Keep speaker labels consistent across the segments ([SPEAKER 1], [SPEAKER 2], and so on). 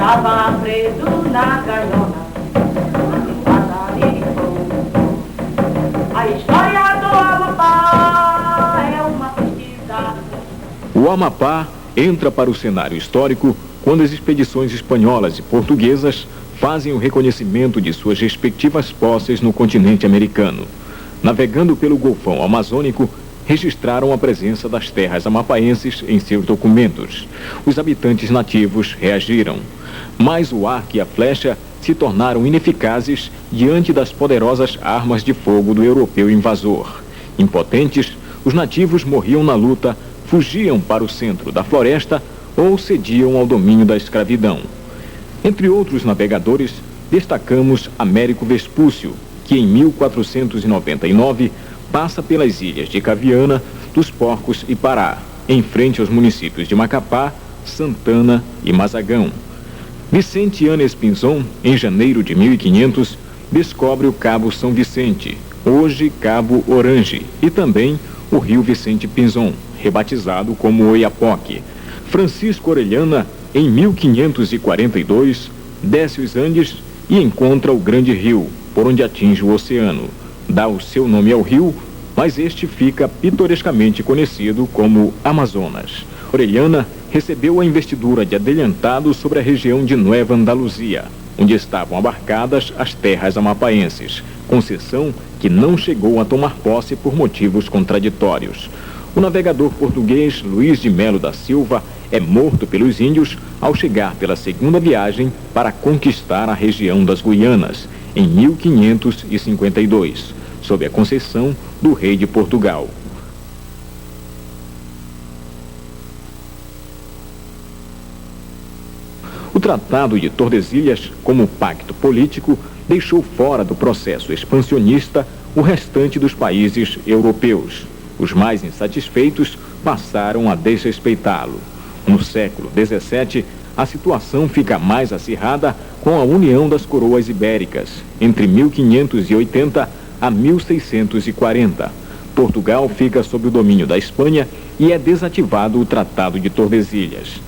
[SPEAKER 1] Tava preso na gaiola, a história do Amapá é uma pesquisa.
[SPEAKER 2] O Amapá entra para o cenário histórico quando as expedições espanholas e portuguesas fazem o reconhecimento de suas respectivas posses no continente americano. Navegando pelo Golfão Amazônico, registraram a presença das terras amapaenses em seus documentos. Os habitantes nativos reagiram, mas o arco e a flecha se tornaram ineficazes diante das poderosas armas de fogo do europeu invasor. Impotentes, os nativos morriam na luta, fugiam para o centro da floresta ou cediam ao domínio da escravidão. Entre outros navegadores, destacamos Américo Vespúcio, que em 1499 passa pelas ilhas de Caviana, dos Porcos e Pará, em frente aos municípios de Macapá, Santana e Mazagão. Vicente Yanes Pinzon, em janeiro de 1500, descobre o Cabo São Vicente, hoje Cabo Orange, e também o rio Vicente Pinzon, rebatizado como Oiapoque. Francisco Orellana, em 1542, desce os Andes e encontra o Grande Rio, por onde atinge o oceano. Dá o seu nome ao rio, mas este fica pitorescamente conhecido como Amazonas. Orellana recebeu a investidura de adelantado sobre a região de Nueva Andaluzia, onde estavam abarcadas as terras amapaenses, concessão que não chegou a tomar posse por motivos contraditórios. O navegador português Luís de Melo da Silva é morto pelos índios ao chegar pela segunda viagem para conquistar a região das Guianas, em 1552, sob a concessão do rei de Portugal. O Tratado de Tordesilhas, como pacto político, deixou fora do processo expansionista o restante dos países europeus. Os mais insatisfeitos passaram a desrespeitá-lo. No século XVII, a situação fica mais acirrada com a união das coroas ibéricas, entre 1580 a 1640. Portugal fica sob o domínio da Espanha e é desativado o Tratado de Tordesilhas.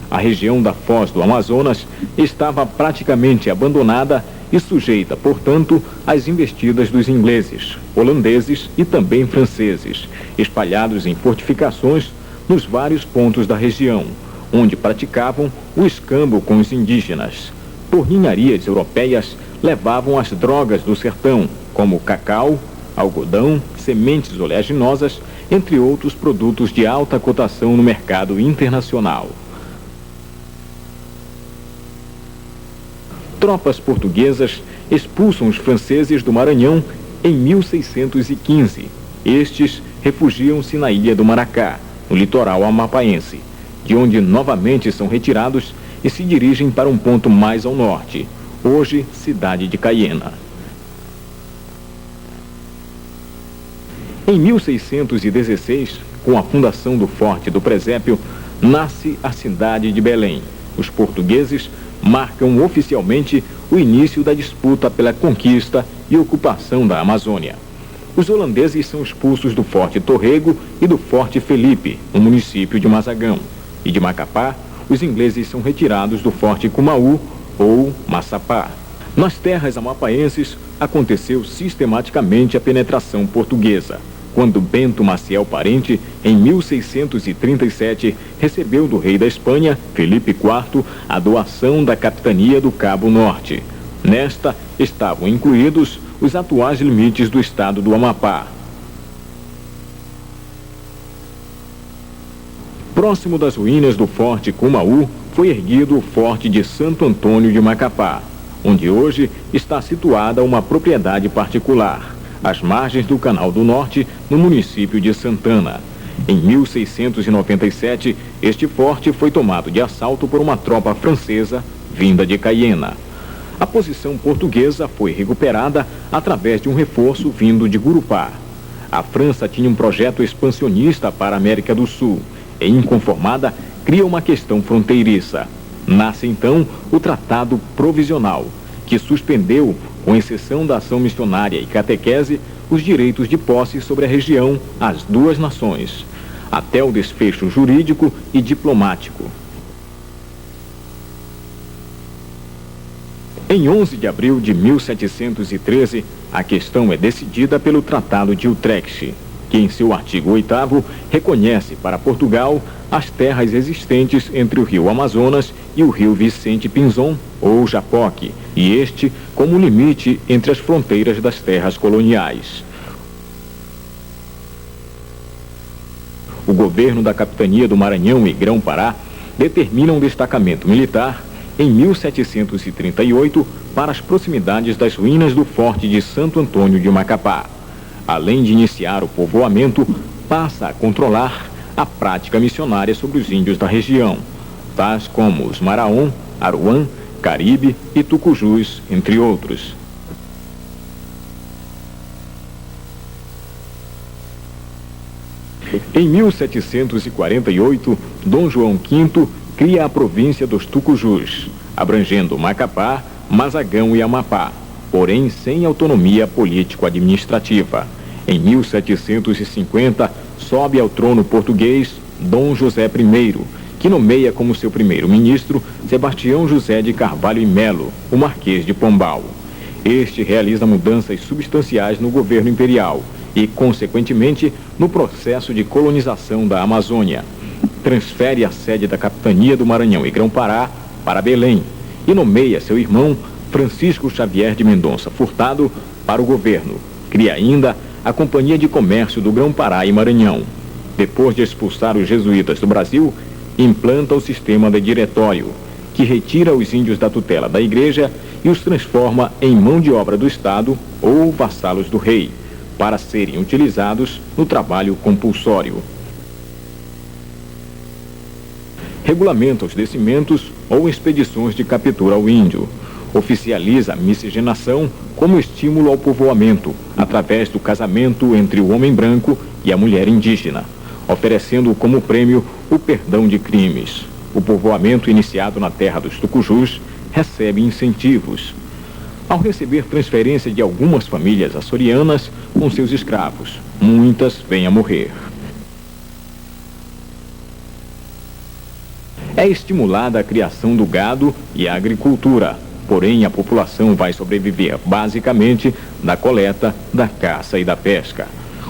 [SPEAKER 2] A região da Foz do Amazonas estava praticamente abandonada e sujeita, portanto, às investidas dos ingleses, holandeses e também franceses, espalhados em fortificações nos vários pontos da região, onde praticavam o escambo com os indígenas. Por ninharias europeias, levavam as drogas do sertão, como cacau, algodão, sementes oleaginosas, entre outros produtos de alta cotação no mercado internacional. Tropas portuguesas expulsam os franceses do Maranhão em 1615. Estes refugiam-se na ilha do Maracá, no litoral amapaense, de onde novamente são retirados e se dirigem para um ponto mais ao norte, hoje cidade de Caiena. Em 1616, com a fundação do Forte do Presépio, nasce a cidade de Belém. Os portugueses marcam oficialmente o início da disputa pela conquista e ocupação da Amazônia. Os holandeses são expulsos do Forte Torrego e do Forte Felipe, no município de Mazagão. E de Macapá, os ingleses são retirados do Forte Cumaú ou Maçapá. Nas terras amapaenses, aconteceu sistematicamente a penetração portuguesa, quando Bento Maciel Parente, em 1637, recebeu do rei da Espanha, Felipe IV, a doação da capitania do Cabo Norte. Nesta estavam incluídos os atuais limites do estado do Amapá. Próximo das ruínas do Forte Cumaú, foi erguido o Forte de Santo Antônio de Macapá, onde hoje está situada uma propriedade particular, às margens do Canal do Norte, no município de Santana. Em 1697, este forte foi tomado de assalto por uma tropa francesa vinda de Caiena. A posição portuguesa foi recuperada através de um reforço vindo de Gurupá. A França tinha um projeto expansionista para a América do Sul e, inconformada, cria uma questão fronteiriça. Nasce então o Tratado Provisional, que suspendeu, com exceção da ação missionária e catequese, os direitos de posse sobre a região às duas nações. até o desfecho jurídico e diplomático. Em 11 de abril de 1713, a questão é decidida pelo Tratado de Utrecht, que em seu artigo 8º reconhece para Portugal as terras existentes entre o rio Amazonas e o rio Vicente Pinzon, ou Japoque, e este como limite entre as fronteiras das terras coloniais. O governo da Capitania do Maranhão e Grão-Pará determina um destacamento militar em 1738 para as proximidades das ruínas do Forte de Santo Antônio de Macapá. Além de iniciar o povoamento, passa a controlar a prática missionária sobre os índios da região, tais como os Maraon, Aruan, Caribe e Tucujus, entre outros. Em 1748, Dom João V cria a província dos Tucujus, abrangendo Macapá, Mazagão e Amapá, porém sem autonomia político-administrativa. Em 1750, sobe ao trono português Dom José I, que nomeia como seu primeiro-ministro Sebastião José de Carvalho e Melo, o Marquês de Pombal. Este realiza mudanças substanciais no governo imperial e, consequentemente, no processo de colonização da Amazônia. Transfere a sede da Capitania do Maranhão e Grão-Pará para Belém e nomeia seu irmão Francisco Xavier de Mendonça Furtado para o governo. Cria ainda a Companhia de Comércio do Grão-Pará e Maranhão. Depois de expulsar os jesuítas do Brasil, implanta o sistema de diretório, que retira os índios da tutela da igreja e os transforma em mão de obra do Estado ou vassalos do rei, para serem utilizados no trabalho compulsório. Regulamenta os descimentos ou expedições de captura ao índio. Oficializa a miscigenação como estímulo ao povoamento, através do casamento entre o homem branco e a mulher indígena, oferecendo como prêmio o perdão de crimes. O povoamento iniciado na terra dos Tucujus recebe incentivos. Ao receber transferência de algumas famílias açorianas com seus escravos, muitas vêm a morrer. É estimulada a criação do gado e a agricultura, porém a população vai sobreviver basicamente da coleta, da caça e da pesca.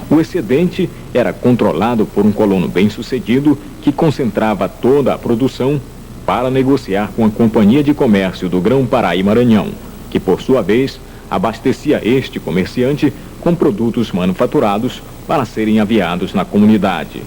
[SPEAKER 2] O excedente era controlado por um colono bem-sucedido que concentrava toda a produção para negociar com a Companhia de Comércio do Grão-Pará e Maranhão, que por sua vez abastecia este comerciante com produtos manufaturados para serem aviados na comunidade.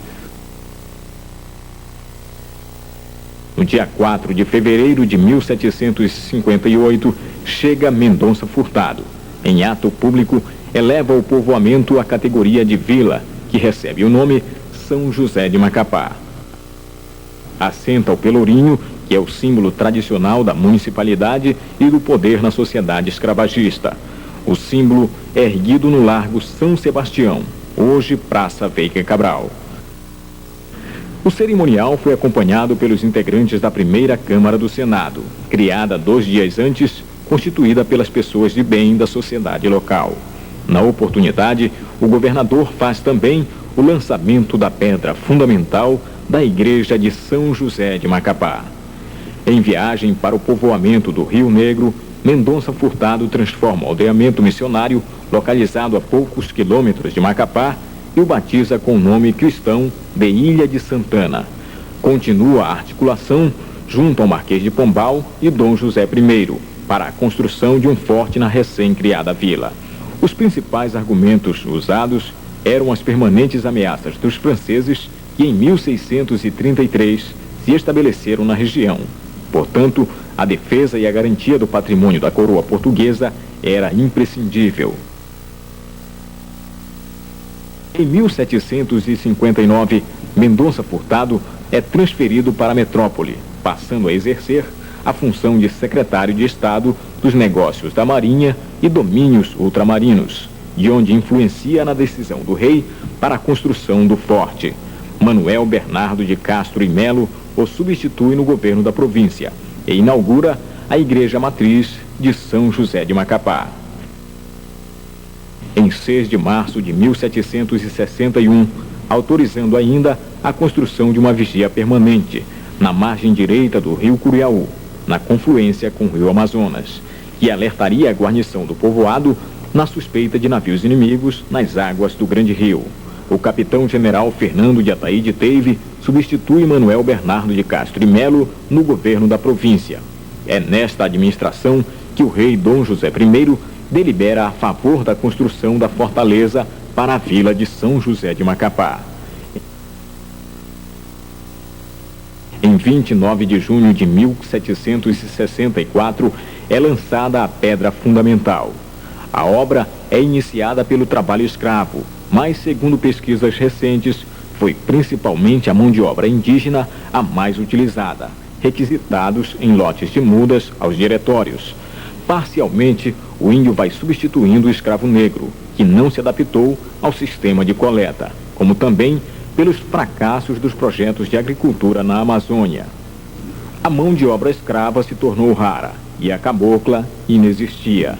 [SPEAKER 2] No dia 4 de fevereiro de 1758, chega Mendonça Furtado. Em ato público, eleva o povoamento à categoria de vila, que recebe o nome São José de Macapá. Assenta o pelourinho, que é o símbolo tradicional da municipalidade e do poder na sociedade escravagista. O símbolo é erguido no Largo São Sebastião, hoje Praça Veiga Cabral. O cerimonial foi acompanhado pelos integrantes da primeira Câmara do Senado, criada 2 dias antes, constituída pelas pessoas de bem da sociedade local. Na oportunidade, o governador faz também o lançamento da pedra fundamental da Igreja de São José de Macapá. Em viagem para o povoamento do Rio Negro, Mendonça Furtado transforma o aldeamento missionário, localizado a poucos quilômetros de Macapá, e o batiza com o nome cristão de Ilha de Santana. Continua a articulação junto ao Marquês de Pombal e Dom José I para a construção de um forte na recém-criada vila. Os principais argumentos usados eram as permanentes ameaças dos franceses que em 1633 se estabeleceram na região. Portanto, a defesa e a garantia do patrimônio da coroa portuguesa era imprescindível. Em 1759, Mendonça Furtado é transferido para a metrópole, passando a exercer a função de secretário de Estado dos Negócios da Marinha e Domínios Ultramarinos, de onde influencia na decisão do rei para a construção do forte. Manuel Bernardo de Castro e Melo o substitui no governo da província e inaugura a Igreja Matriz de São José de Macapá. Em 6 de março de 1761, autorizando ainda a construção de uma vigia permanente na margem direita do rio Curiaú, na confluência com o rio Amazonas, que alertaria a guarnição do povoado na suspeita de navios inimigos nas águas do Grande Rio. O capitão-general Fernando de Ataíde Teve substitui Manuel Bernardo de Castro e Melo no governo da província. É nesta administração que o rei Dom José I delibera a favor da construção da fortaleza para a vila de São José de Macapá. Em 29 de junho de 1764, é lançada a pedra fundamental. A obra é iniciada pelo trabalho escravo, mas, segundo pesquisas recentes, foi principalmente a mão de obra indígena a mais utilizada, requisitados em lotes de mudas aos diretórios. Parcialmente, o índio vai substituindo o escravo negro, que não se adaptou ao sistema de coleta, como também pelos fracassos dos projetos de agricultura na Amazônia. A mão de obra escrava se tornou rara e a cabocla inexistia.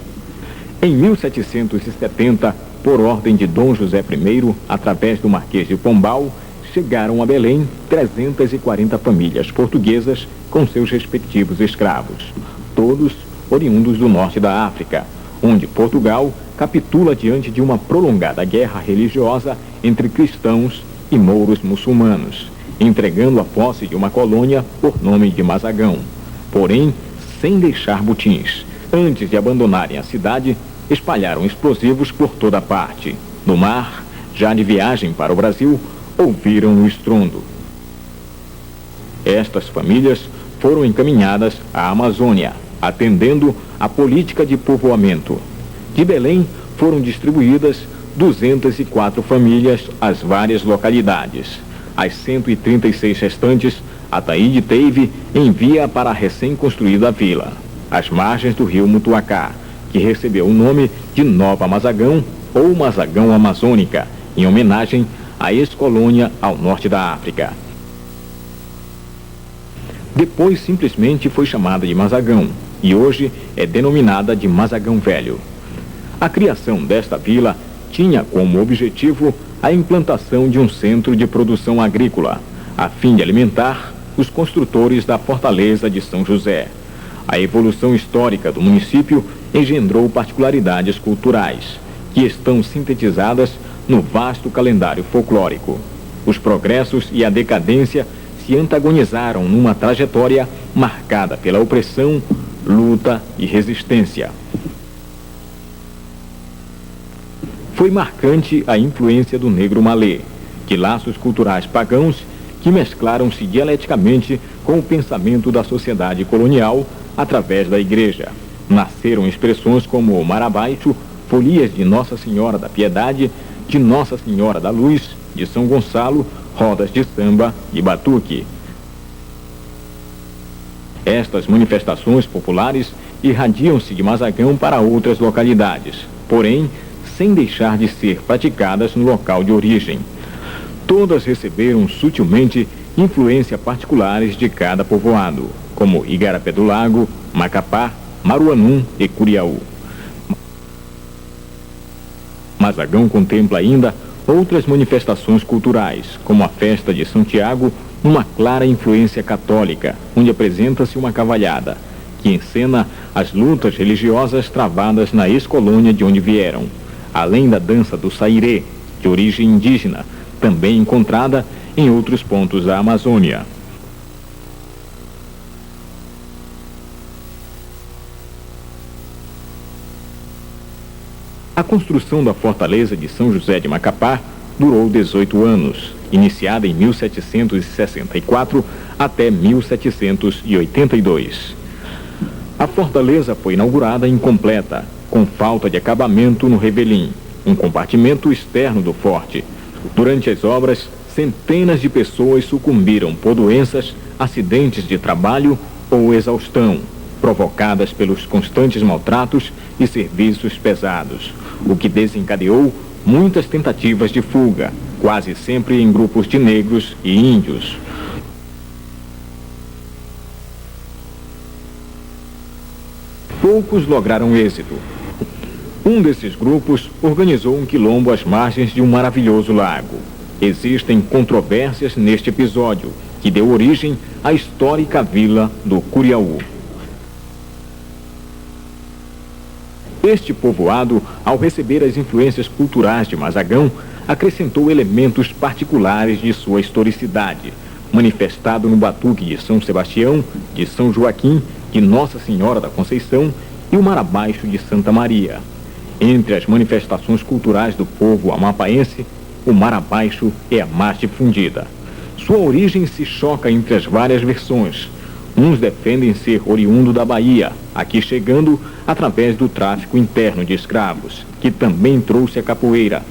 [SPEAKER 2] Em 1770, por ordem de Dom José I, através do Marquês de Pombal, chegaram a Belém 340 famílias portuguesas com seus respectivos escravos, todos oriundos do norte da África, onde Portugal capitula diante de uma prolongada guerra religiosa entre cristãos e mouros muçulmanos, entregando a posse de uma colônia por nome de Mazagão, porém sem deixar botins. Antes de abandonarem a cidade, espalharam explosivos por toda parte. No mar, já de viagem para o Brasil, ouviram o estrondo. Estas famílias foram encaminhadas à Amazônia, atendendo à política de povoamento. De Belém foram distribuídas 204 famílias às várias localidades. As 136 restantes, Ataíde Teve envia para a recém-construída vila, às margens do rio Mutuacá, que recebeu o nome de Nova Mazagão ou Mazagão Amazônica, em homenagem à ex-colônia ao norte da África. Depois simplesmente foi chamada de Mazagão e hoje é denominada de Mazagão Velho. A criação desta vila tinha como objetivo a implantação de um centro de produção agrícola, a fim de alimentar os construtores da fortaleza de São José. A evolução histórica do município engendrou particularidades culturais, que estão sintetizadas no vasto calendário folclórico. Os progressos e a decadência se antagonizaram numa trajetória marcada pela opressão, luta e resistência. Foi marcante a influência do negro malê, que laços culturais pagãos que mesclaram-se dialeticamente com o pensamento da sociedade colonial através da igreja. Nasceram expressões como Marabaixo, folias de Nossa Senhora da Piedade, de Nossa Senhora da Luz, de São Gonçalo, rodas de samba e batuque. Estas manifestações populares irradiam-se de Mazagão para outras localidades, porém, sem deixar de ser praticadas no local de origem. Todas receberam sutilmente influência particulares de cada povoado, como Igarapé do Lago, Macapá, Maruanum e Curiaú. Mazagão contempla ainda outras manifestações culturais, como a festa de Santiago, uma clara influência católica, onde apresenta-se uma cavalhada, que encena as lutas religiosas travadas na ex-colônia de onde vieram, além da dança do sairê, de origem indígena, também encontrada em outros pontos da Amazônia. A construção da fortaleza de São José de Macapá durou 18 anos, iniciada em 1764 até 1782. A fortaleza foi inaugurada incompleta, com falta de acabamento no revelim, um compartimento externo do forte. Durante as obras, centenas de pessoas sucumbiram por doenças, acidentes de trabalho ou exaustão, provocadas pelos constantes maltratos e serviços pesados, o que desencadeou muitas tentativas de fuga, quase sempre em grupos de negros e índios. Poucos lograram êxito. Um desses grupos organizou um quilombo às margens de um maravilhoso lago. existem controvérsias neste episódio, que deu origem à histórica vila do Curiaú. Este povoado, ao receber as influências culturais de Mazagão, acrescentou elementos particulares de sua historicidade, manifestado no batuque de São Sebastião, de São Joaquim, de Nossa Senhora da Conceição e o Marabaixo de Santa Maria. Entre as manifestações culturais do povo amapaense, o Marabaixo é a mais difundida. Sua origem se choca entre as várias versões. Uns defendem ser oriundo da Bahia, aqui chegando através do tráfico interno de escravos, que também trouxe a capoeira.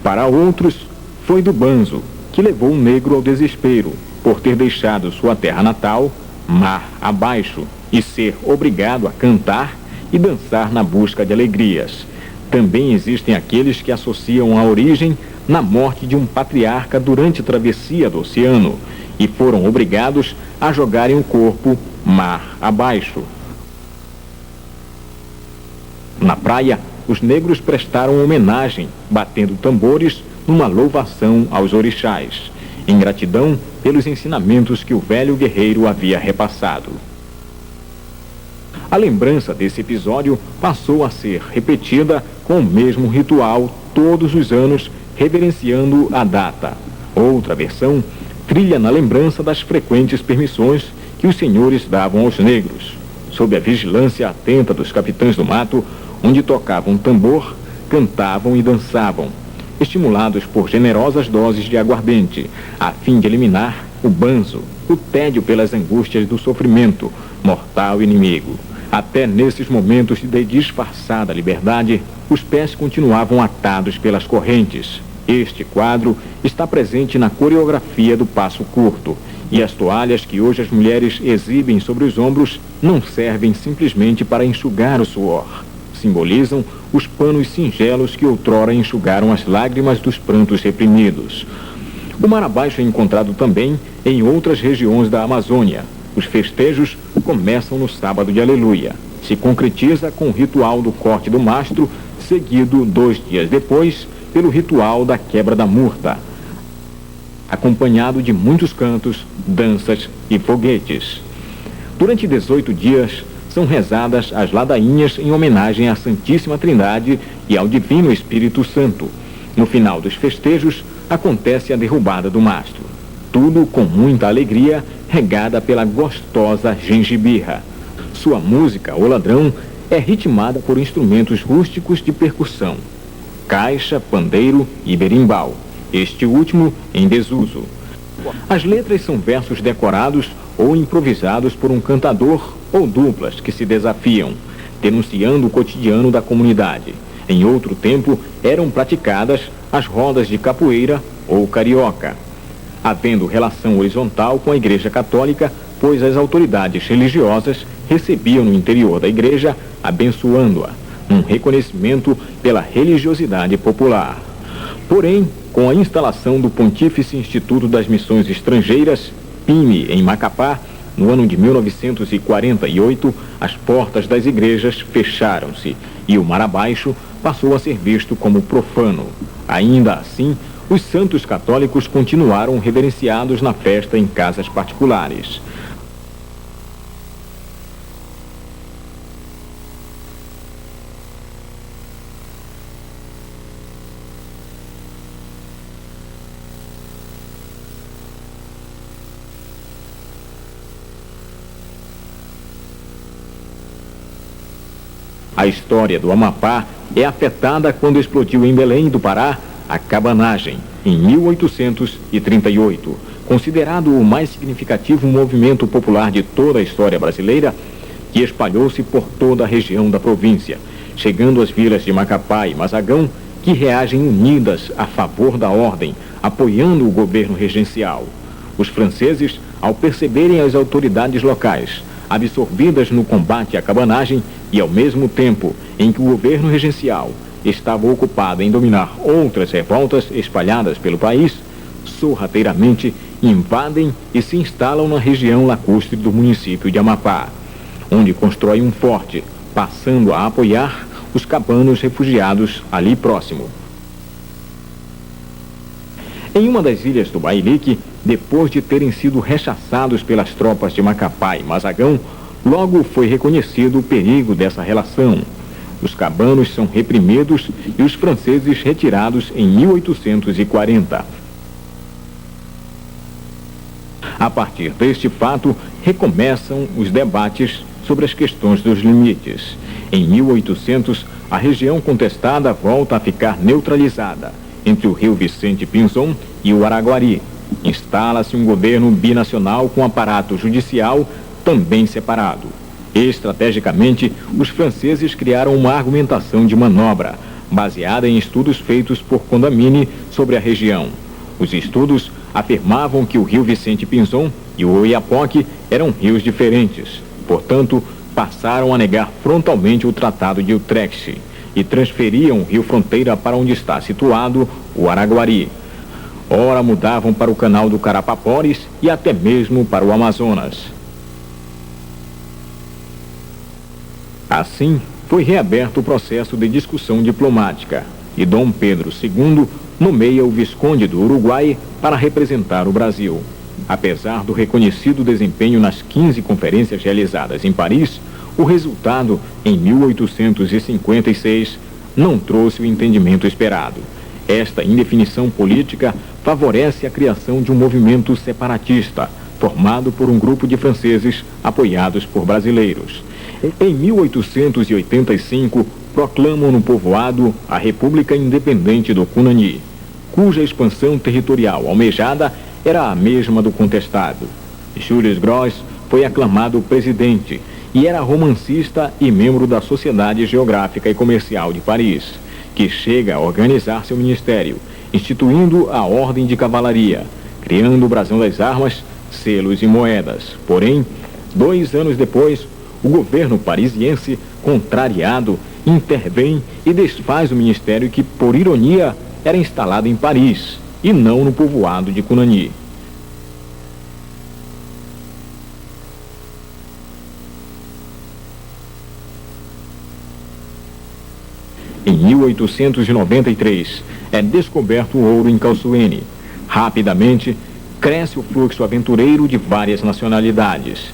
[SPEAKER 2] Para outros, foi do banzo, que levou o negro ao desespero, por ter deixado sua terra natal, mar abaixo, e ser obrigado a cantar e dançar na busca de alegrias. Também existem aqueles que associam a origem na morte de um patriarca durante a travessia do oceano, e foram obrigados a jogarem o corpo mar abaixo. Na praia, os negros prestaram homenagem, batendo tambores numa louvação aos orixás, em gratidão pelos ensinamentos que o velho guerreiro havia repassado. A lembrança desse episódio passou a ser repetida com o mesmo ritual todos os anos, reverenciando a data. Outra versão trilha na lembrança das frequentes permissões que os senhores davam aos negros, sob a vigilância atenta dos capitães do mato, onde tocavam tambor, cantavam e dançavam, estimulados por generosas doses de aguardente, a fim de eliminar o banzo, o tédio pelas angústias do sofrimento, mortal inimigo. Até nesses momentos de disfarçada liberdade, os pés continuavam atados pelas correntes. Este quadro está presente na coreografia do passo curto, e as toalhas que hoje as mulheres exibem sobre os ombros não servem simplesmente para enxugar o suor. Simbolizam os panos singelos que outrora enxugaram as lágrimas dos prantos reprimidos. O Marabaixo é encontrado também em outras regiões da Amazônia. Os festejos começam no sábado de Aleluia. Se concretiza com o ritual do corte do mastro, seguido 2 dias depois pelo ritual da quebra da murta, acompanhado de muitos cantos, danças e foguetes. Durante 18 dias, são rezadas as ladainhas em homenagem à Santíssima Trindade e ao Divino Espírito Santo. No final dos festejos, acontece a derrubada do mastro. Tudo com muita alegria, regada pela gostosa gengibirra. Sua música, o ladrão, é ritmada por instrumentos rústicos de percussão, caixa, pandeiro e berimbau, este último em desuso. As letras são versos decorados ou improvisados por um cantador ou duplas que se desafiam, denunciando o cotidiano da comunidade. Em outro tempo, eram praticadas as rodas de capoeira ou carioca, havendo relação horizontal com a Igreja Católica, pois as autoridades religiosas recebiam no interior da igreja, abençoando-a, um reconhecimento pela religiosidade popular. Porém, com a instalação do Pontífice Instituto das Missões Estrangeiras, PIME, em Macapá, no ano de 1948, as portas das igrejas fecharam-se e o Marabaixo passou a ser visto como profano. Ainda assim, os santos católicos continuaram reverenciados na festa em casas particulares. A história do Amapá é afetada quando explodiu em Belém do Pará a cabanagem, em 1838. Considerado o mais significativo movimento popular de toda a história brasileira, que espalhou-se por toda a região da província, chegando às vilas de Macapá e Mazagão, que reagem unidas a favor da ordem, apoiando o governo regencial. Os franceses, ao perceberem as autoridades locais absorvidas no combate à cabanagem e ao mesmo tempo em que o governo regencial estava ocupado em dominar outras revoltas espalhadas pelo país, sorrateiramente invadem e se instalam na região lacustre do município de Amapá, onde constroem um forte, passando a apoiar os cabanos refugiados ali próximo. Em uma das ilhas do Bailique, depois de terem sido rechaçados pelas tropas de Macapá e Mazagão, logo foi reconhecido o perigo dessa relação. Os cabanos são reprimidos e os franceses retirados em 1840. A partir deste fato, recomeçam os debates sobre as questões dos limites. Em 1800, a região contestada volta a ficar neutralizada entre o rio Vicente Pinzon e o Araguari. Instala-se um governo binacional com aparato judicial também separado. Estrategicamente, os franceses criaram uma argumentação de manobra, baseada em estudos feitos por Condamine sobre a região. Os estudos afirmavam que o rio Vicente Pinzon e o Oiapoque eram rios diferentes. Portanto, passaram a negar frontalmente o Tratado de Utrecht e transferiam o rio fronteira para onde está situado o Araguari. Ora mudavam para o canal do Carapapores e até mesmo para o Amazonas. Assim, foi reaberto o processo de discussão diplomática e Dom Pedro II nomeia o Visconde do Uruguai para representar o Brasil. Apesar do reconhecido desempenho nas 15 conferências realizadas em Paris, o resultado, em 1856, não trouxe o entendimento esperado. Esta indefinição política favorece a criação de um movimento separatista, formado por um grupo de franceses apoiados por brasileiros. Em 1885, proclamam no povoado a República Independente do Cunani, cuja expansão territorial almejada era a mesma do contestado. Jules Gros foi aclamado presidente e era romancista e membro da Sociedade Geográfica e Comercial de Paris, que chega a organizar seu ministério, instituindo a Ordem de Cavalaria, criando o brasão das armas, selos e moedas. Porém, 2 anos depois, o governo parisiense, contrariado, intervém e desfaz o ministério que, por ironia, era instalado em Paris e não no povoado de Cunani. Em 1893, é descoberto o ouro em Calçoene. Rapidamente, cresce o fluxo aventureiro de várias nacionalidades.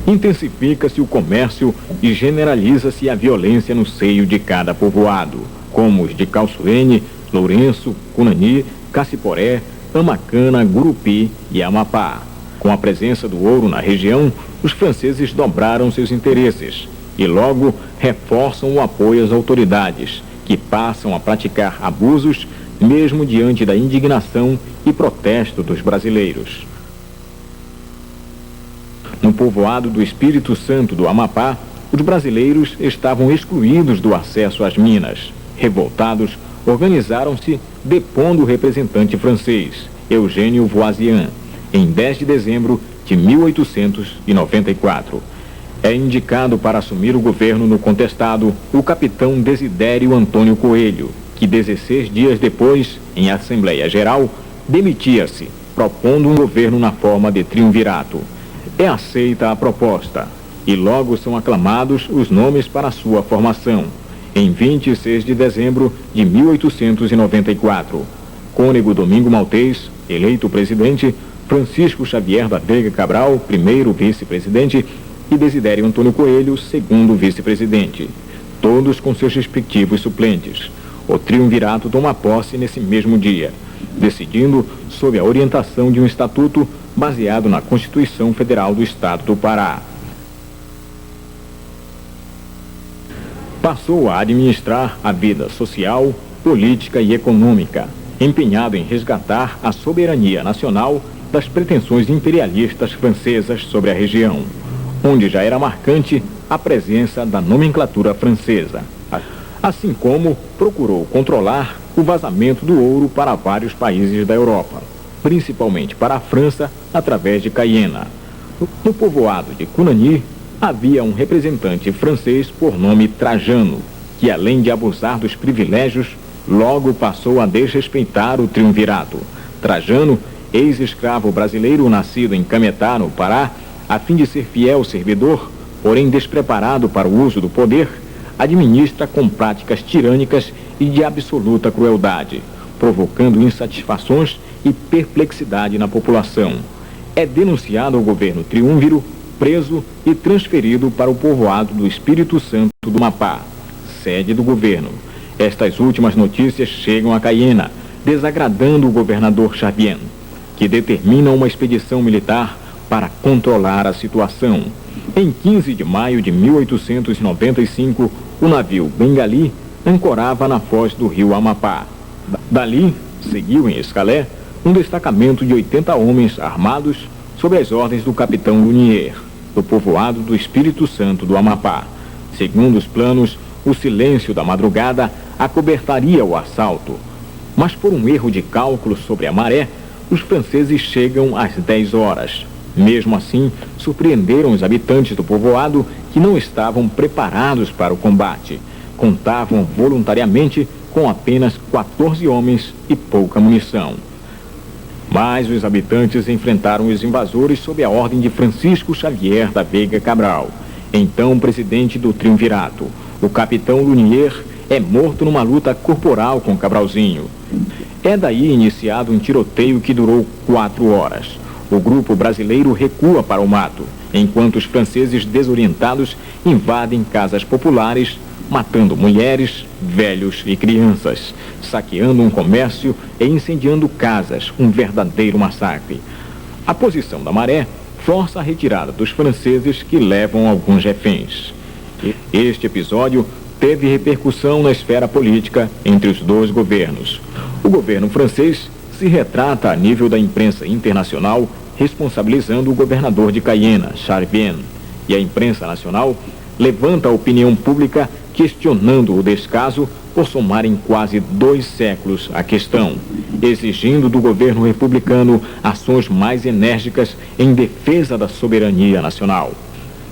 [SPEAKER 2] Intensifica-se o comércio e generaliza-se a violência no seio de cada povoado, como os de Calçoene, Lourenço, Cunani, Cassiporé, Amacana, Gurupi e Amapá. Com a presença do ouro na região, os franceses dobraram seus interesses e logo reforçam o apoio às autoridades, que passam a praticar abusos mesmo diante da indignação e protesto dos brasileiros. No povoado do Espírito Santo do Amapá, os brasileiros estavam excluídos do acesso às minas. Revoltados, organizaram-se depondo o representante francês, Eugênio Voisian, em 10 de dezembro de 1894. É indicado para assumir o governo no contestado o capitão Desidério Antônio Coelho, que 16 dias depois, em Assembleia Geral, demitia-se, propondo um governo na forma de triunvirato. É aceita a proposta e logo são aclamados os nomes para sua formação. Em 26 de dezembro de 1894, Cônego Domingo Maltês, eleito presidente, Francisco Xavier da Veiga Cabral, primeiro vice-presidente, e Desidério Antônio Coelho, segundo vice-presidente, todos com seus respectivos suplentes. O triunvirato toma posse nesse mesmo dia, decidindo sob a orientação de um estatuto baseado na Constituição Federal do Estado do Pará. Passou a administrar a vida social, política e econômica, empenhado em resgatar a soberania nacional das pretensões imperialistas francesas sobre a região, onde já era marcante a presença da nomenclatura francesa, assim como procurou controlar o vazamento do ouro para vários países da Europa, principalmente para a França, através de Cayena. No povoado de Cunani, havia um representante francês por nome Trajano, que além de abusar dos privilégios, logo passou a desrespeitar o triunvirato. Trajano, ex-escravo brasileiro nascido em Cametá, no Pará, a fim de ser fiel servidor, porém despreparado para o uso do poder, administra com práticas tirânicas e de absoluta crueldade, provocando insatisfações e perplexidade na população. É denunciado ao governo triunviro, preso e transferido para o povoado do Espírito Santo do Amapá, sede do governo. Estas últimas notícias chegam a Caiena, desagradando o governador Xavier, que determina uma expedição militar para controlar a situação. Em 15 de maio de 1895, o navio Bengali ancorava na foz do rio Amapá. Dali, seguiu em Escalé um destacamento de 80 homens armados sob as ordens do capitão Lunier, do povoado do Espírito Santo do Amapá. Segundo os planos, o silêncio da madrugada acobertaria o assalto. Mas por um erro de cálculo sobre a maré, os franceses chegam às 10 horas. Mesmo assim, surpreenderam os habitantes do povoado que não estavam preparados para o combate. Contavam voluntariamente com apenas 14 homens e pouca munição. Mas os habitantes enfrentaram os invasores sob a ordem de Francisco Xavier da Veiga Cabral, então presidente do triunvirato. O capitão Lunier é morto numa luta corporal com Cabralzinho. É daí iniciado um tiroteio que durou 4 horas. O grupo brasileiro recua para o mato, enquanto os franceses desorientados invadem casas populares, matando mulheres, velhos e crianças, saqueando um comércio e incendiando casas, um verdadeiro massacre. A posição da maré força a retirada dos franceses que levam alguns reféns. Este episódio teve repercussão na esfera política entre os dois governos. O governo francês se retrata a nível da imprensa internacional, responsabilizando o governador de Caiena, Xavier, e a imprensa nacional levanta a opinião pública questionando o descaso por somarem quase 2 séculos à questão, exigindo do governo republicano ações mais enérgicas em defesa da soberania nacional.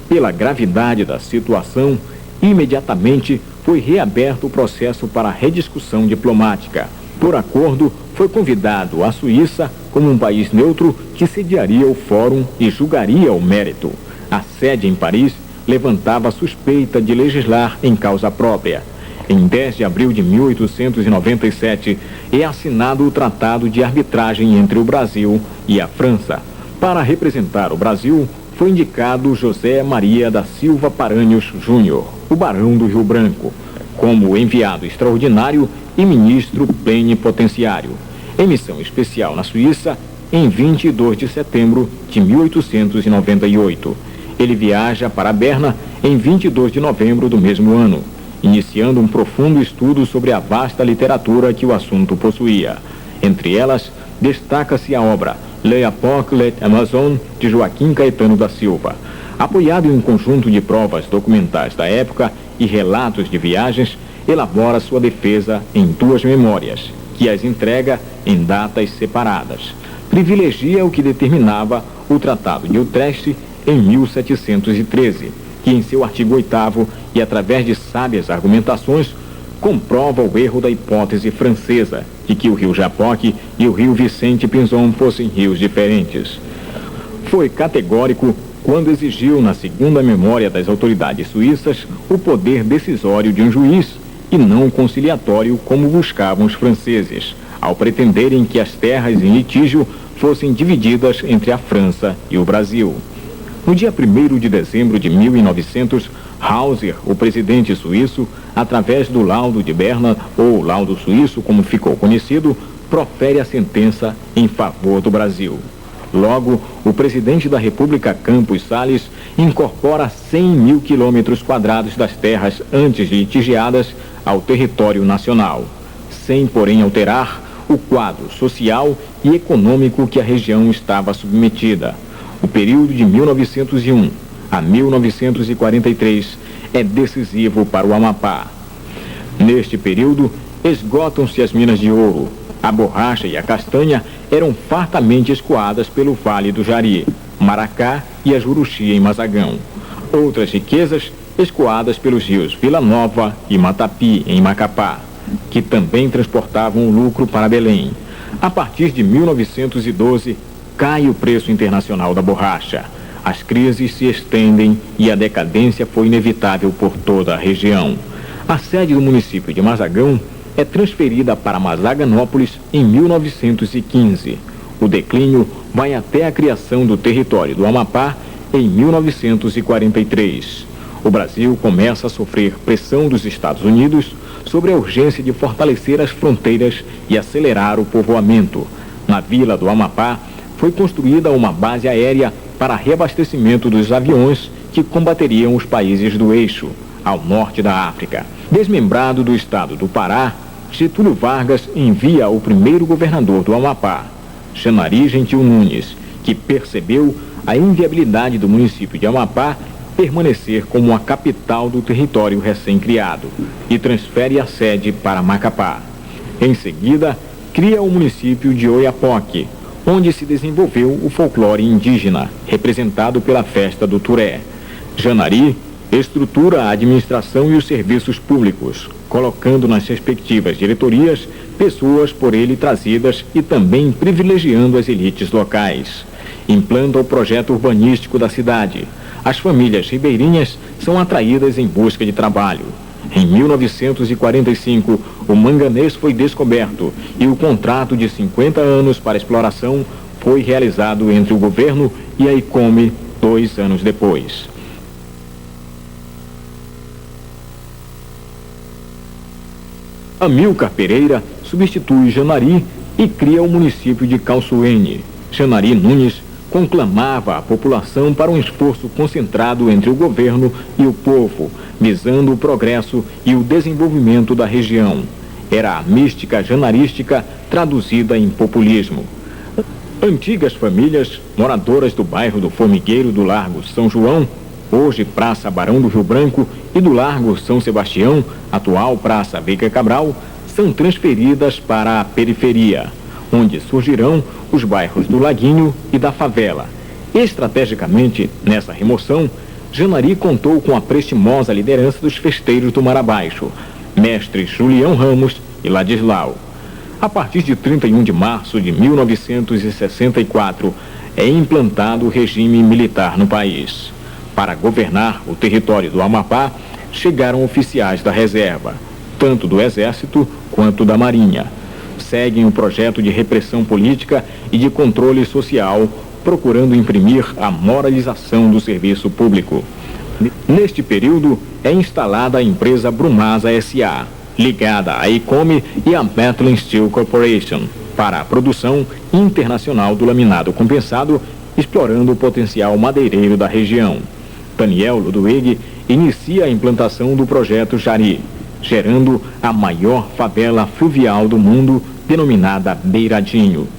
[SPEAKER 2] Pela gravidade da situação, imediatamente foi reaberto o processo para rediscussão diplomática. Por acordo, foi convidado a Suíça como um país neutro que sediaria o fórum e julgaria o mérito. A sede em Paris levantava a suspeita de legislar em causa própria. Em 10 de abril de 1897, é assinado o Tratado de Arbitragem entre o Brasil e a França. Para representar o Brasil, foi indicado José Maria da Silva Paranhos Júnior, o Barão do Rio Branco, como enviado extraordinário e ministro plenipotenciário, em missão especial na Suíça, em 22 de setembro de 1898. Ele viaja para Berna em 22 de novembro do mesmo ano, iniciando um profundo estudo sobre a vasta literatura que o assunto possuía. Entre elas, destaca-se a obra L'Époque et Amazon, de Joaquim Caetano da Silva. Apoiado em um conjunto de provas documentais da época e relatos de viagens, elabora sua defesa em 2 memórias, que as entrega em datas separadas. Privilegia o que determinava o Tratado de Utrecht em 1713, que em seu artigo 8º e através de sábias argumentações comprova o erro da hipótese francesa de que o rio Japoque e o rio Vicente Pinzon fossem rios diferentes. Foi categórico quando exigiu na segunda memória das autoridades suíças o poder decisório de um juiz e não conciliatório como buscavam os franceses, ao pretenderem que as terras em litígio fossem divididas entre a França e o Brasil. No dia 1º de dezembro de 1900, Hauser, o presidente suíço, através do laudo de Berna, ou laudo suíço como ficou conhecido, profere a sentença em favor do Brasil. Logo, o presidente da República, Campos Salles, incorpora 100.000 quilômetros quadrados das terras antes litigiadas ao território nacional, sem, porém, alterar o quadro social e econômico que a região estava submetida. O período de 1901 a 1943 é decisivo para o Amapá. Neste período, esgotam-se as minas de ouro. A borracha e a castanha eram fartamente escoadas pelo Vale do Jari, Maracá e a Juruxi em Mazagão. Outras riquezas escoadas pelos rios Vila Nova e Matapi em Macapá, que também transportavam o lucro para Belém. A partir de 1912, cai o preço internacional da borracha. As crises se estendem e a decadência foi inevitável por toda a região. A sede do município de Mazagão é transferida para Mazaganópolis em 1915. O declínio vai até a criação do território do Amapá em 1943. O Brasil começa a sofrer pressão dos Estados Unidos sobre a urgência de fortalecer as fronteiras e acelerar o povoamento. Na vila do Amapá, foi construída uma base aérea para reabastecimento dos aviões que combateriam os países do eixo, ao norte da África. Desmembrado do estado do Pará, Getúlio Vargas envia o primeiro governador do Amapá, Xanari Gentil Nunes, que percebeu a inviabilidade do município de Amapá permanecer como a capital do território recém-criado e transfere a sede para Macapá. Em seguida, cria o município de Oiapoque, onde se desenvolveu o folclore indígena, representado pela festa do Turé. Xanari estrutura a administração e os serviços públicos, colocando nas respectivas diretorias pessoas por ele trazidas e também privilegiando as elites locais. Implanta o projeto urbanístico da cidade. As famílias ribeirinhas são atraídas em busca de trabalho. Em 1945, o manganês foi descoberto e o contrato de 50 anos para exploração foi realizado entre o governo e a ICOME 2 anos depois. Amilcar Pereira substitui Xanari e cria o município de Calçoene. Xanari Nunes conclamava a população para um esforço concentrado entre o governo e o povo, visando o progresso e o desenvolvimento da região. Era a mística janarística traduzida em populismo. Antigas famílias, moradoras do bairro do Formigueiro do Largo São João, hoje Praça Barão do Rio Branco, e do Largo São Sebastião, atual Praça Veiga Cabral, são transferidas para a periferia, onde surgirão os bairros do Laguinho e da Favela. Estrategicamente, nessa remoção, Xanari contou com a prestimosa liderança dos festeiros do Mar Abaixo, mestres Julião Ramos e Ladislau. A partir de 31 de março de 1964, é implantado o regime militar no país. Para governar o território do Amapá, chegaram oficiais da reserva, tanto do Exército quanto da Marinha. Seguem o projeto de repressão política e de controle social, procurando imprimir a moralização do serviço público. Neste período, é instalada a empresa Brumasa S.A., ligada à ICOME e à Bethlehem Steel Corporation, para a produção internacional do laminado compensado, explorando o potencial madeireiro da região. Daniel Ludwig inicia a implantação do projeto Jari, gerando a maior favela fluvial do mundo, denominada Beiradinho.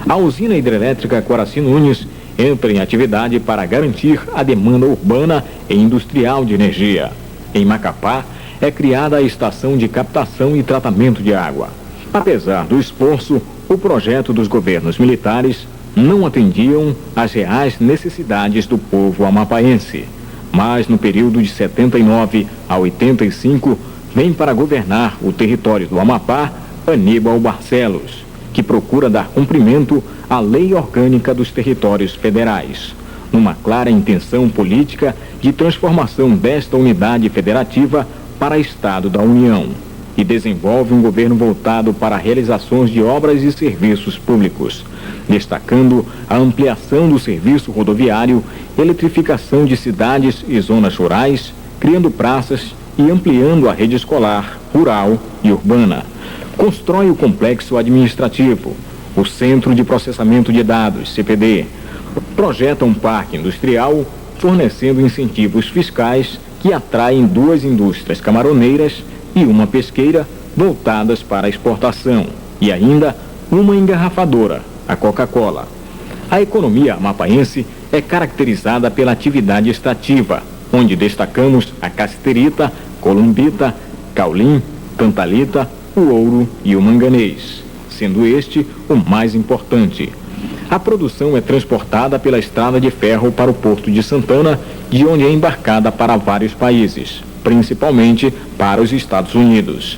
[SPEAKER 2] A usina hidrelétrica Coraci Nunes entra em atividade para garantir a demanda urbana e industrial de energia. Em Macapá, é criada a estação de captação e tratamento de água. Apesar do esforço, o projeto dos governos militares não atendiam às reais necessidades do povo amapaense. Mas no período de 79 a 85, vem para governar o território do Amapá Aníbal Barcelos, que procura dar cumprimento à Lei Orgânica dos Territórios Federais, numa clara intenção política de transformação desta unidade federativa para Estado da União, e desenvolve um governo voltado para realizações de obras e serviços públicos, destacando a ampliação do serviço rodoviário, eletrificação de cidades e zonas rurais, criando praças e ampliando a rede escolar, rural e urbana. Constrói o complexo administrativo, o Centro de Processamento de Dados, CPD. Projeta um parque industrial, fornecendo incentivos fiscais que atraem 2 indústrias camaroneiras e uma pesqueira voltadas para a exportação, e ainda uma engarrafadora, a Coca-Cola. A economia amapaense é caracterizada pela atividade extrativa, onde destacamos a cassiterita, columbita, caulim, tantalita, o ouro e o manganês, sendo este o mais importante. A produção é transportada pela estrada de ferro para o Porto de Santana, de onde é embarcada para vários países, principalmente para os Estados Unidos.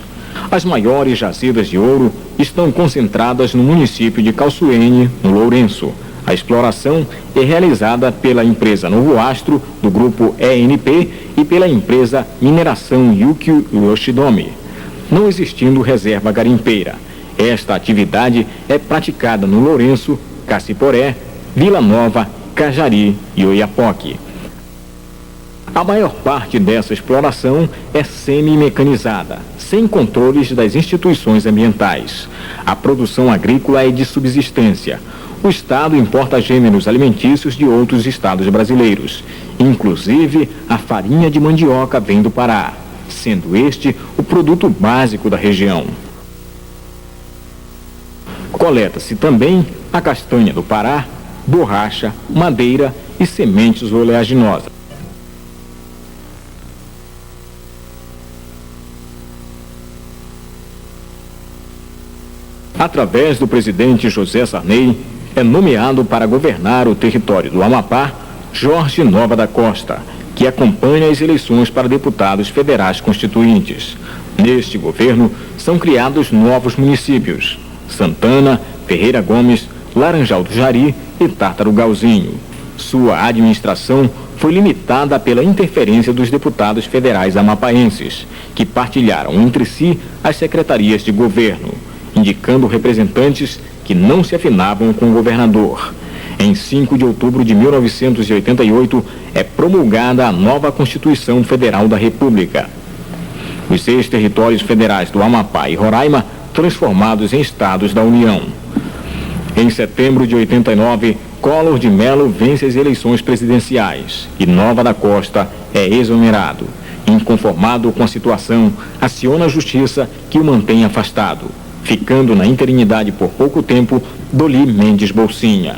[SPEAKER 2] As maiores jazidas de ouro estão concentradas no município de Calçoene, no Lourenço. A exploração é realizada pela empresa Novo Astro, do grupo ENP, e pela empresa Mineração Yukio Yoshidome. não existindo reserva garimpeira. Esta atividade é praticada no Lourenço, Caciporé, Vila Nova, Cajari e Oiapoque. A maior parte dessa exploração é semi-mecanizada, sem controles das instituições ambientais. A produção agrícola é de subsistência. O Estado importa gêneros alimentícios de outros estados brasileiros. Inclusive, a farinha de mandioca vem do Pará, sendo este o produto básico da região. Coleta-se também a castanha do Pará, borracha, madeira e sementes oleaginosas. Através do presidente José Sarney, é nomeado para governar o território do Amapá Jorge Nova da Costa, que acompanha as eleições para deputados federais constituintes. Neste governo, são criados novos municípios: Santana, Ferreira Gomes, Laranjal do Jari e Tartarugalzinho. Sua administração foi limitada pela interferência dos deputados federais amapaenses, que partilharam entre si as secretarias de governo, indicando representantes que não se afinavam com o governador. Em 5 de outubro de 1988, é promulgada a nova Constituição Federal da República. Os 6 territórios federais do Amapá e Roraima transformados em estados da União. Em setembro de 89, Collor de Mello vence as eleições presidenciais e Nova da Costa é exonerado. Inconformado com a situação, aciona a justiça que o mantém afastado, ficando na interinidade por pouco tempo Doli Mendes Bolsinha.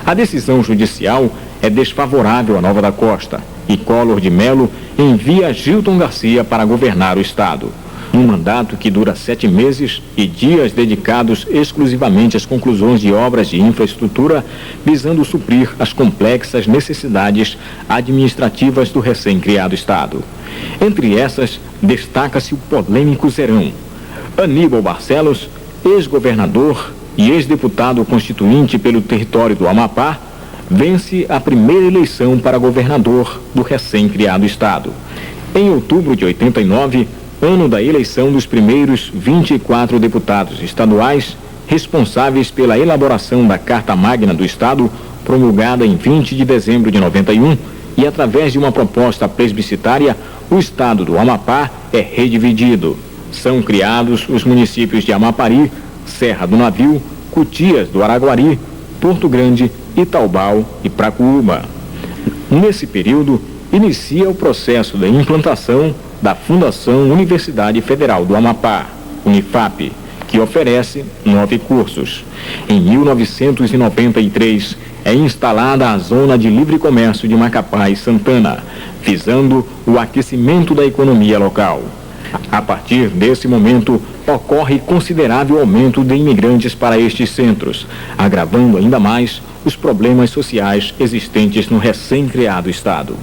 [SPEAKER 2] A decisão judicial é desfavorável a Nova da Costa e Collor de Mello envia Gilton Garcia para governar o estado. Um mandato que dura 7 meses e dias dedicados exclusivamente às conclusões de obras de infraestrutura, visando suprir as complexas necessidades administrativas do recém-criado estado. Entre essas, destaca-se o polêmico Zerão. Aníbal Barcelos, ex-governador e ex-deputado constituinte pelo território do Amapá, vence a primeira eleição para governador do recém-criado estado. Em outubro de 89, ano da eleição dos primeiros 24 deputados estaduais, responsáveis pela elaboração da Carta Magna do Estado, promulgada em 20 de dezembro de 91, e através de uma proposta plebiscitária, o estado do Amapá é redividido. São criados os municípios de Amapari, Serra do Navio, Cutias do Araguari, Porto Grande, Itaubal e Pracuúba. Nesse período, inicia o processo de implantação da Fundação Universidade Federal do Amapá, Unifap, que oferece 9 cursos. Em 1993, é instalada a Zona de Livre Comércio de Macapá e Santana, visando o aquecimento da economia local. A partir desse momento, ocorre considerável aumento de imigrantes para estes centros, agravando ainda mais os problemas sociais existentes no recém-criado estado.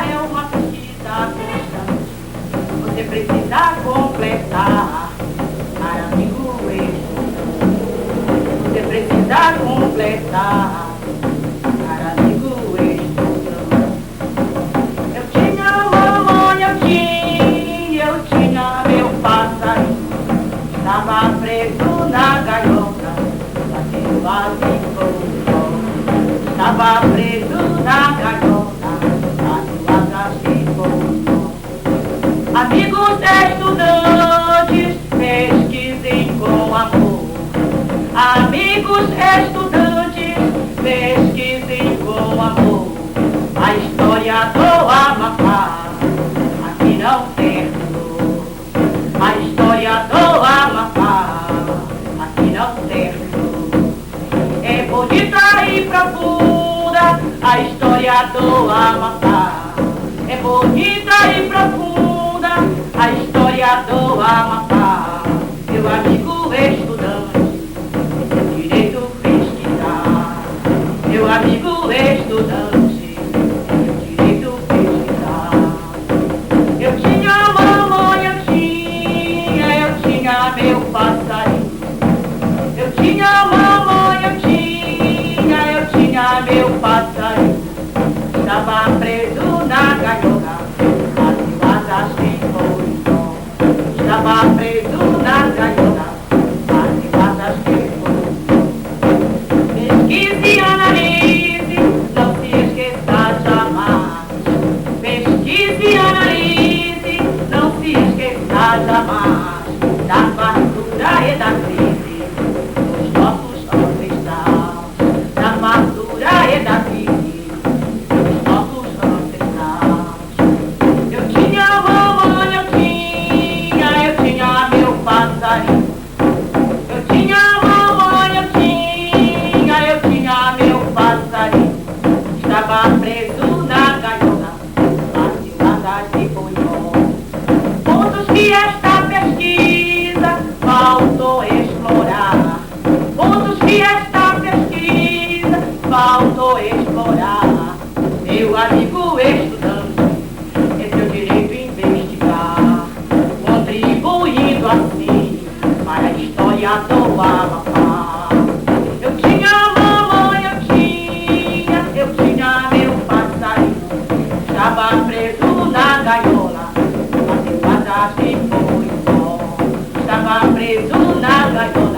[SPEAKER 1] É uma pesquisa constante, você precisa completar. Para amigo estudante, você precisa completar. Para amigo estudante, eu tinha mamãe, eu tinha meu passarinho, estava preso na gaiola, batendo assim, estava preso na gaiola. Amigos estudantes, pesquisem com amor. Amigos estudantes, pesquisem com amor. A história do Amapá aqui não terminou. A história do Amapá aqui não terminou. É bonita e profunda a história do Amapá. É bonita e profunda a história do Amapá. Meu amigo estudante, seu direito pesquisar. Meu amigo estudante, seu direito pesquisar. Eu tinha mamãe, eu tinha meu passarinho. Eu tinha mamãe. se foi embora. Estava preso na gaiola.